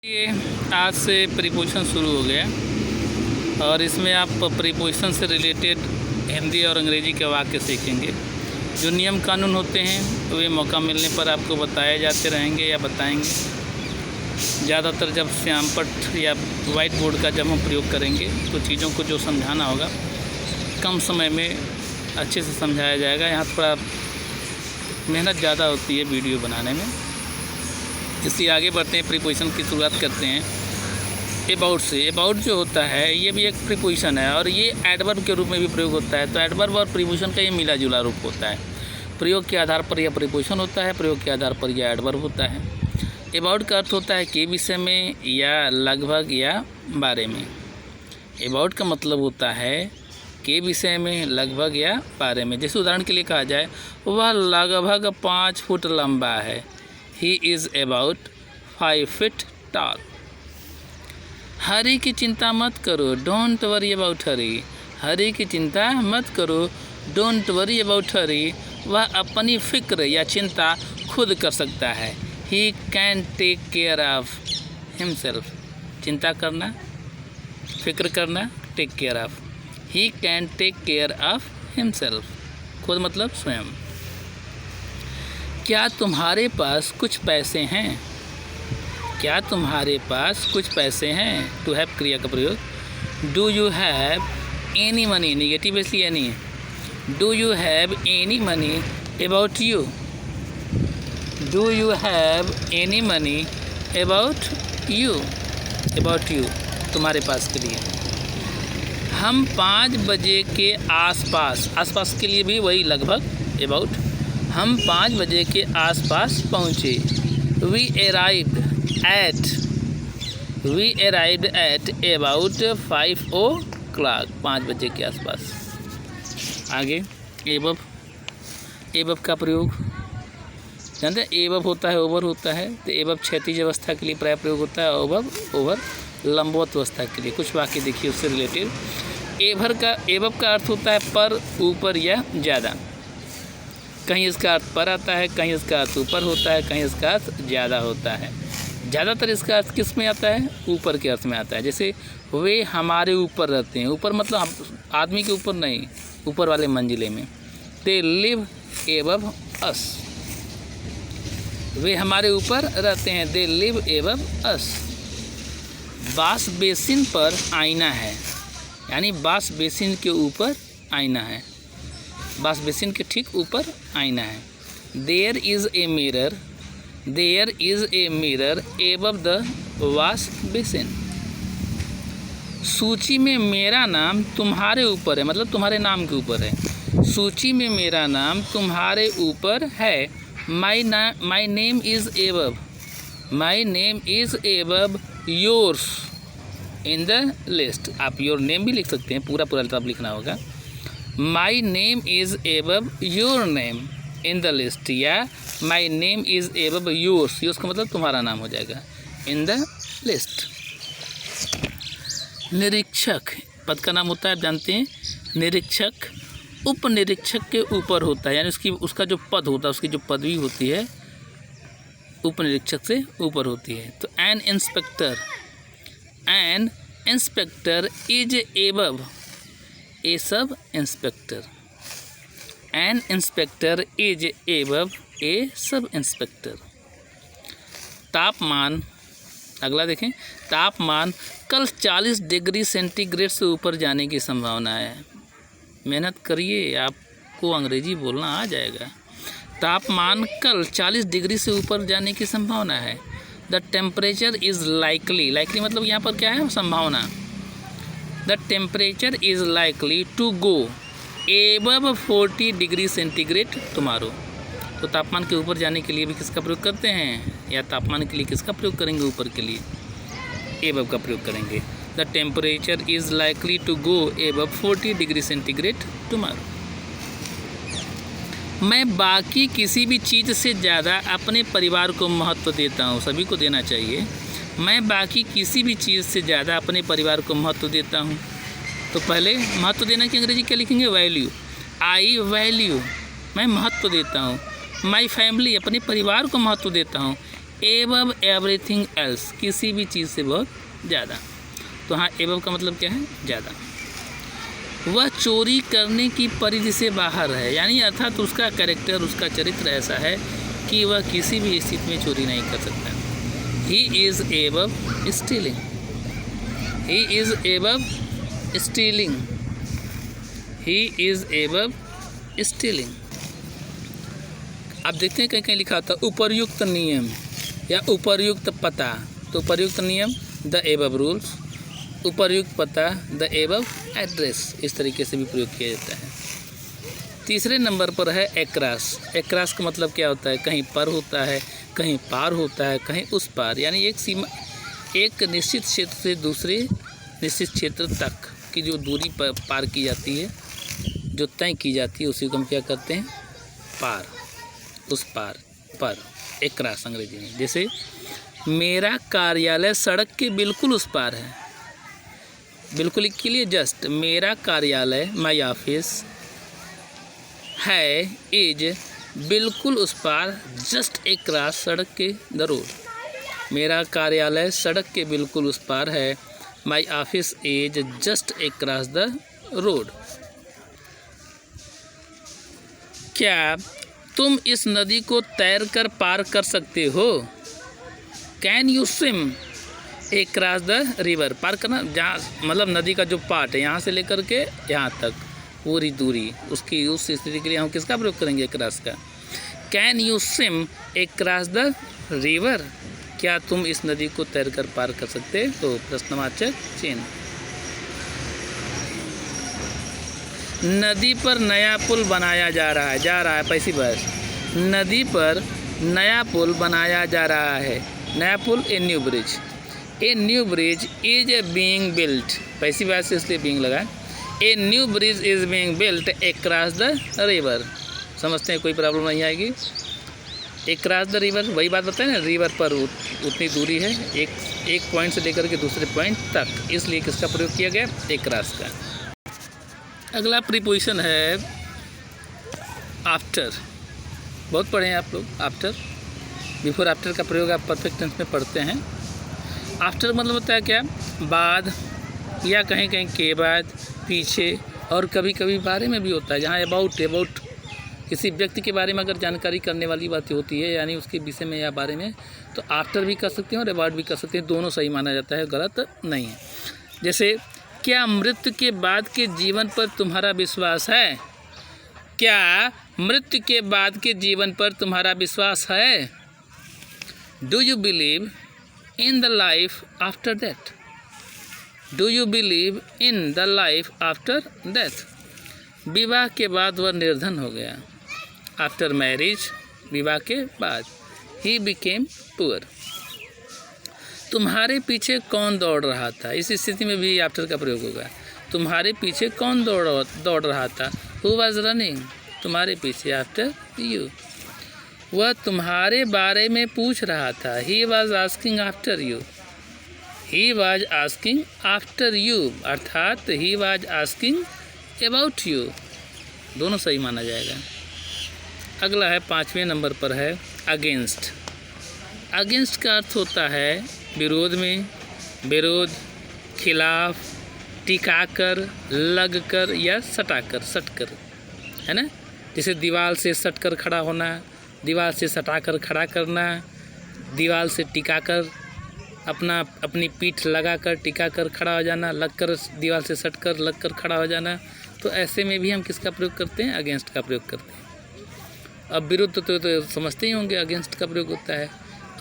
ये आज से प्रीपोजिशन शुरू हो गया और इसमें आप प्रीपोजिशन से रिलेटेड हिंदी और अंग्रेजी के वाक्य सीखेंगे। जो नियम कानून होते हैं वे मौका मिलने पर आपको बताए जाते रहेंगे या बताएंगे। ज़्यादातर जब श्यामपट्ट या वाइट बोर्ड का जब हम प्रयोग करेंगे तो चीज़ों को जो समझाना होगा कम समय में अच्छे से समझाया जाएगा। यहाँ थोड़ा मेहनत ज़्यादा होती है वीडियो बनाने में। इसलिए आगे बढ़ते हैं, प्रीपोजिशन की शुरुआत करते हैं अबाउट से। अबाउट जो होता है ये भी एक प्रीपोजिशन है और ये एडवर्ब के रूप में भी प्रयोग होता है। तो एडवर्ब और प्रीपोजिशन का ये मिला जुला रूप होता है। प्रयोग के आधार पर यह प्रीपोजिशन होता है, प्रयोग के आधार पर यह एडवर्ब होता है। अबाउट का अर्थ होता है के विषय में या लगभग या बारे में। अबाउट का मतलब होता है के विषय में, लगभग या बारे में। जैसे उदाहरण के लिए कहा जाए वह लगभग 5 फुट लंबा है। He is about 5 feet tall. हरी की चिंता मत करो, डोंट वरी अबाउट हरी। हरी की चिंता मत करो, डोंट वरी अबाउट हरी। वह अपनी फिक्र या चिंता खुद कर सकता है। He can take care of himself. चिंता करना, फिक्र करना, take care of. He can take care of himself. खुद मतलब स्वयं। क्या तुम्हारे पास कुछ पैसे हैं? क्या तुम्हारे पास कुछ पैसे हैं? टू हैव क्रिया का प्रयोग। Do you have any money, negative इसलिए any. Do you have any money about you? Do you have any money about you? About you, तुम्हारे पास के लिए। हम 5 बजे के आसपास, आसपास के लिए भी वही लगभग अबाउट। हम 5 बजे के आसपास पहुँचे। We arrived at about 5 o'clock. 5 बजे के आसपास। आगे एबव का प्रयोग जानते हैं। एबव होता है, ओवर होता है। तो एबव क्षैतिज अवस्था के लिए प्राय प्रयोग होता है, ओवर लंबवत अवस्था के लिए। कुछ वाक्य देखिए उससे रिलेटेड। एबव का अर्थ होता है पर, ऊपर या ज़्यादा। कहीं इसका अर्थ पर आता है, कहीं इसका अर्थ ऊपर होता है, कहीं इसका अर्थ ज़्यादा होता है। ज़्यादातर इसका अर्थ किस में आता है? ऊपर के अर्थ में आता है। जैसे वे हमारे ऊपर रहते हैं। ऊपर मतलब आदमी के ऊपर नहीं, ऊपर वाले मंजिले में। दे लिव एबव अस। वे हमारे ऊपर रहते हैं। दे लिव एबव अस। बास बेसिन पर आईना है, यानी बास बेसिन के ऊपर आईना है। बास बेसिन के ठीक ऊपर आईना है। There is a mirror above the wash basin. सूची में मेरा नाम तुम्हारे ऊपर है, मतलब तुम्हारे नाम के ऊपर है। सूची में मेरा नाम तुम्हारे ऊपर है। My name is above yours in the list. आप योर नेम भी लिख सकते हैं, पूरा तब लिखना होगा। My name is above your name in the list, या my name is above yours. Yours का मतलब तुम्हारा नाम हो जाएगा, इन द लिस्ट। निरीक्षक पद का नाम होता है, आप जानते हैं। निरीक्षक उप निरीक्षक के ऊपर होता है, यानी उसका जो पद होता है, उसकी जो पदवी होती है उप निरीक्षक से ऊपर होती है। तो an inspector is above a sub inspector. An inspector is above a sub inspector. तापमान, अगला देखें। तापमान कल 40 डिग्री सेंटीग्रेड से ऊपर जाने की संभावना है। मेहनत करिए, आपको अंग्रेजी बोलना आ जाएगा। तापमान कल 40 डिग्री से ऊपर जाने की संभावना है। द टेम्परेचर इज़ लाइकली मतलब यहाँ पर क्या है? संभावना। The temperature is likely to go above 40 degree centigrade tomorrow. तो तापमान के ऊपर जाने के लिए भी किसका प्रयोग करते हैं, या तापमान के लिए किसका प्रयोग करेंगे? ऊपर के लिए एबव का प्रयोग करेंगे। The temperature is likely to go above 40 degree centigrade tomorrow. मैं बाकी किसी भी चीज़ से ज़्यादा अपने परिवार को महत्व देता हूँ। सभी को देना चाहिए। मैं बाकी किसी भी चीज़ से ज़्यादा अपने परिवार को महत्व देता हूँ। तो पहले महत्व देना की अंग्रेजी क्या लिखेंगे? वैल्यू। आई वैल्यू, मैं महत्व देता हूँ। माई फैमिली, अपने परिवार को महत्व देता हूँ। एबव एवरीथिंग एल्स, किसी भी चीज़ से बहुत ज़्यादा। तो हाँ, एबव का मतलब क्या है? ज़्यादा। वह चोरी करने की परिधि से बाहर है, यानी अर्थात उसका कैरेक्टर, उसका चरित्र ऐसा है कि वह किसी भी स्थिति में चोरी नहीं कर सकता। He is above stealing, he is above stealing, he is above stealing. आप देखते हैं कहीं कहीं लिखा होता है उपर्युक्त नियम या उपर्युक्त पता, तो उपर्युक्त नियम द एबव रूल्स, उपर्युक्त पता द एबव एड्रेस, इस तरीके से भी प्रयोग किया जाता है। तीसरे नंबर पर है एक्रास। एक्रास का मतलब क्या होता है? कहीं पर होता है, कहीं पार होता है, कहीं उस पार, यानी एक सीमा, एक निश्चित क्षेत्र से दूसरे निश्चित क्षेत्र तक की जो दूरी पर पार की जाती है, जो तय की जाती है, उसी को हम क्या करते हैं? पार, उस पार, पर, एक्रास अंग्रेजी में। जैसे मेरा कार्यालय सड़क के बिल्कुल उस पार है, बिल्कुल के लिए जस्ट, मेरा कार्यालय माई ऑफिस है, इज, बिल्कुल उस पार, जस्ट एक्रास सड़क के द रोड। मेरा कार्यालय सड़क के बिल्कुल उस पार है, my office is just across the road. क्या तुम इस नदी को तैर कर पार कर सकते हो? Can you swim across the river? पार करना, जहाँ मतलब नदी का जो पार्ट है, यहाँ से लेकर के यहाँ तक पूरी दूरी, उसकी उस स्थिति के लिए हम किसका प्रयोग करेंगे? एक्रास का। Can you swim across the river? क्या तुम इस नदी को तैर कर पार कर सकते हो? प्रश्नवाचक चिन्ह। नदी पर नया पुल बनाया जा रहा है पैसिव वॉइस। नदी पर नया पुल बनाया जा रहा है। नया पुल, a new bridge. A new bridge is being built, passive voice से इसलिए बीइंग लगा। A new bridge is being built across the river. समझते हैं, कोई प्रॉब्लम नहीं आएगी। एक्रास द रिवर, वही बात बताए ना, रिवर पर उतनी दूरी है, एक पॉइंट से लेकर के दूसरे पॉइंट तक, इसलिए किसका प्रयोग किया गया? एक्रास का। अगला प्रीपोजिशन है आफ्टर। बहुत पढ़े हैं आप लोग आफ्टर, बिफोर आफ्टर का प्रयोग आप परफेक्ट टेंस में पढ़ते हैं। आफ्टर मतलब होता है क्या? बाद, या कहीं कहीं के बाद, पीछे, और कभी कभी बारे में भी होता है, जहाँ अबाउट किसी व्यक्ति के बारे में अगर जानकारी करने वाली बात होती है, यानी उसके विषय में या बारे में, तो आफ्टर भी कर सकते हैं और अबाउट भी कर सकते हैं, दोनों सही माना जाता है, गलत नहीं है। जैसे क्या मृत्यु के बाद के जीवन पर तुम्हारा विश्वास है? क्या मृत्यु के बाद के जीवन पर तुम्हारा विश्वास है? Do you believe in the life after that? Do you believe in the life after death? विवाह के बाद वह निर्धन हो गया। आफ्टर मैरिज, विवाह के बाद, ही बिकेम पुअर। तुम्हारे पीछे कौन दौड़ रहा था? इस स्थिति में भी आफ्टर का प्रयोग होगा। तुम्हारे पीछे कौन दौड़ रहा था? Who was running? तुम्हारे पीछे, आफ्टर यू। वह तुम्हारे बारे में पूछ रहा था। He was asking after you. He was asking after you, अर्थात he was asking about you, दोनों सही माना जाएगा। अगला है 5वें नंबर पर है अगेंस्ट। अगेंस्ट का अर्थ होता है विरोध में, विरोध, खिलाफ, टिकाकर, लगकर या सटाकर, सटकर, है ना। जैसे दीवार से सटकर खड़ा होना, दीवार से सटाकर खड़ा करना, दीवार से टिकाकर अपनी पीठ लगाकर टिकाकर खड़ा हो जाना, लगकर दीवार से सटकर लगकर खड़ा हो जाना। तो ऐसे में भी हम किसका प्रयोग करते हैं? अगेंस्ट का प्रयोग करते हैं। अब विरुद्ध तो समझते ही होंगे, अगेंस्ट का प्रयोग होता है।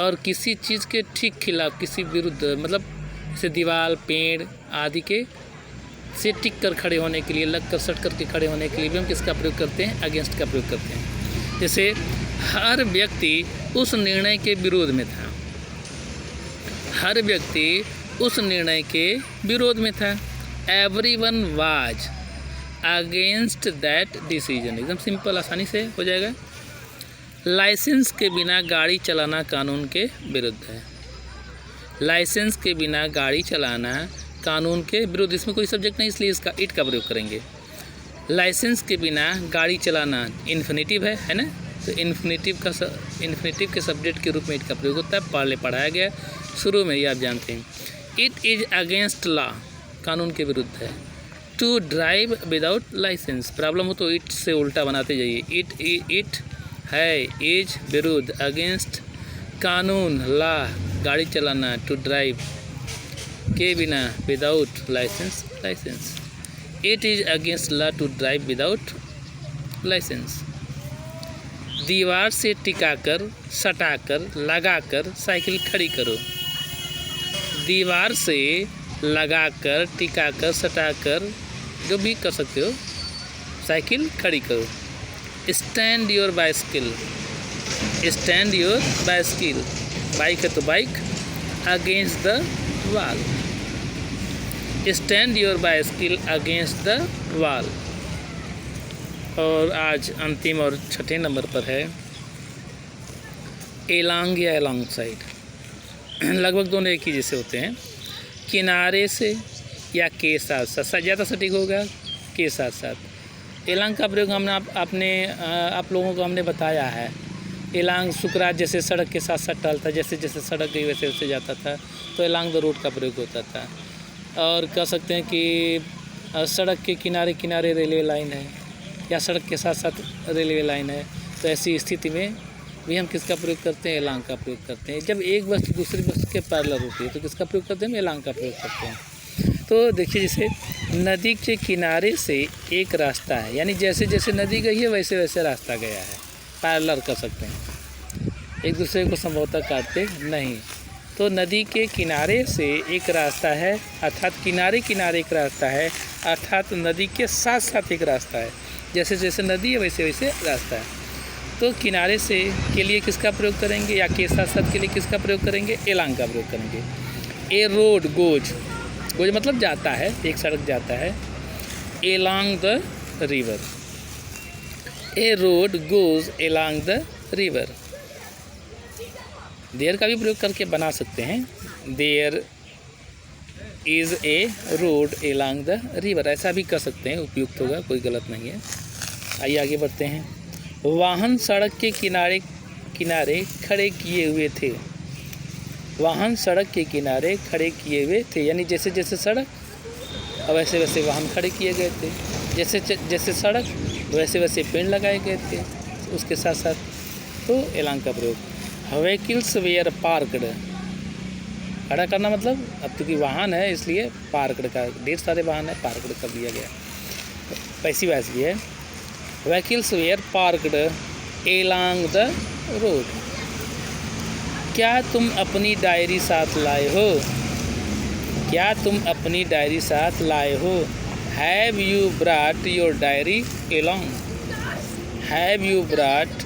और किसी चीज़ के ठीक खिलाफ, किसी विरुद्ध, मतलब जैसे दीवार, पेड़ आदि के से टिक कर खड़े होने के लिए, लग कर सट कर के खड़े होने के लिए भी हम किसका प्रयोग करते हैं? अगेंस्ट का प्रयोग करते हैं। जैसे हर व्यक्ति उस निर्णय के विरोध में था। हर व्यक्ति उस निर्णय के विरोध में था। Everyone was against that decision. एकदम सिंपल, आसानी से हो जाएगा। लाइसेंस के बिना गाड़ी चलाना कानून के विरुद्ध है। लाइसेंस के बिना गाड़ी चलाना कानून के विरुद्ध। इसमें कोई सब्जेक्ट नहीं, इसलिए इसका इट का प्रयोग करेंगे। लाइसेंस के बिना गाड़ी चलाना इन्फिनेटिव है ना, तो इन्फिनेटिव के सब्जेक्ट के रूप में इट का प्रयोग होता है। पहले पढ़ाया गया शुरू में, ये आप जानते हैं। इट इज़ अगेंस्ट लॉ, कानून के विरुद्ध है। To drive without licence, problem हो तो इट से उल्टा बनाते जाइए। इट है, इज विरुद्ध, अगेंस्ट कानून, लॉ गाड़ी चलाना, टू ड्राइव के बिना, without licence. It is against law to drive without licence. दीवार से टिकाकर, सटाकर, लगाकर साइकिल खड़ी करो। दीवार से लगाकर, टिकाकर, सटाकर, जो भी कर सकते हो, साइकिल खड़ी करो। Stand your bicycle, stand your bicycle, bike है तो bike, against the wall. Stand your bicycle against the wall. और आज अंतिम और छठे नंबर पर है एलॉन्ग या एलॉन्ग साइड। लगभग दोनों एक ही जैसे होते हैं। किनारे से या के साथ साथ, ज़्यादा सटीक होगा के साथ साथ। एलॉन्ग का प्रयोग हमने आप लोगों को हमने बताया है। एलॉन्ग सुकरात जैसे सड़क के साथ साथ टहलता, जैसे जैसे सड़क गई वैसे वैसे जाता था, तो एलॉन्ग द रोड का प्रयोग होता था। और कह सकते हैं कि सड़क के किनारे किनारे रेलवे लाइन है, या सड़क के साथ साथ रेलवे लाइन है, तो ऐसी स्थिति में भी हम किसका प्रयोग करते हैं? एलॉन्ग का प्रयोग करते हैं। जब एक वस्तु दूसरी वस्तु के पैरेलल होती है तो किसका प्रयोग करते हैं? एलॉन्ग का प्रयोग करते हैं। तो देखिए, जैसे नदी के किनारे से एक रास्ता है, यानी जैसे जैसे नदी गई है वैसे वैसे रास्ता गया है, पैरेलल कर सकते हैं, एक दूसरे को संभवतः काटते नहीं। तो नदी के किनारे से एक रास्ता है, अर्थात किनारे किनारे एक रास्ता है, अर्थात नदी के साथ साथ एक रास्ता है। जैसे जैसे नदी है वैसे वैसे रास्ता है। तो किनारे से के लिए किसका प्रयोग करेंगे, या के साथ साथ के लिए किसका प्रयोग करेंगे? एलॉन्ग का प्रयोग करेंगे। ए रोड गोज, गोज मतलब जाता है, एक सड़क जाता है। Along the river, a road goes along the river. There का भी प्रयोग करके बना सकते हैं। There is a road along the river, ऐसा भी कर सकते हैं, उपयुक्त होगा, कोई गलत नहीं है। आइए आगे बढ़ते हैं। वाहन सड़क के किनारे किनारे खड़े किए हुए थे। वाहन सड़क के किनारे खड़े किए हुए थे, यानी जैसे जैसे सड़क वैसे वैसे वाहन खड़े किए गए थे। जैसे जैसे सड़क वैसे वैसे पेड़ लगाए गए थे उसके साथ साथ। तो एलॉन्ग का प्रयोग। व्हीकल्स वेयर पार्कड, खड़ा करना मतलब, अब क्योंकि वाहन है इसलिए पार्कड का, ढेर सारे वाहन है, पार्कड कर दिया गया, पैसिव वॉइस भी है। Vehicles were parked along the road. क्या तुम अपनी डायरी साथ लाए हो? क्या तुम अपनी डायरी साथ लाए हो? Have you brought your diary along? Have you brought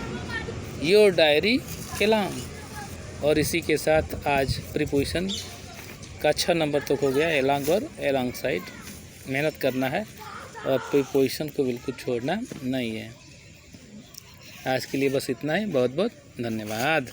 your diary along. और इसी के साथ आज प्रीपोजिशन का 6 नंबर तक हो गया, एलॉन्ग और एलॉन्ग साइड। मेहनत करना है और प्रीपोजिशन को बिल्कुल छोड़ना नहीं है। आज के लिए बस इतना ही। बहुत बहुत धन्यवाद।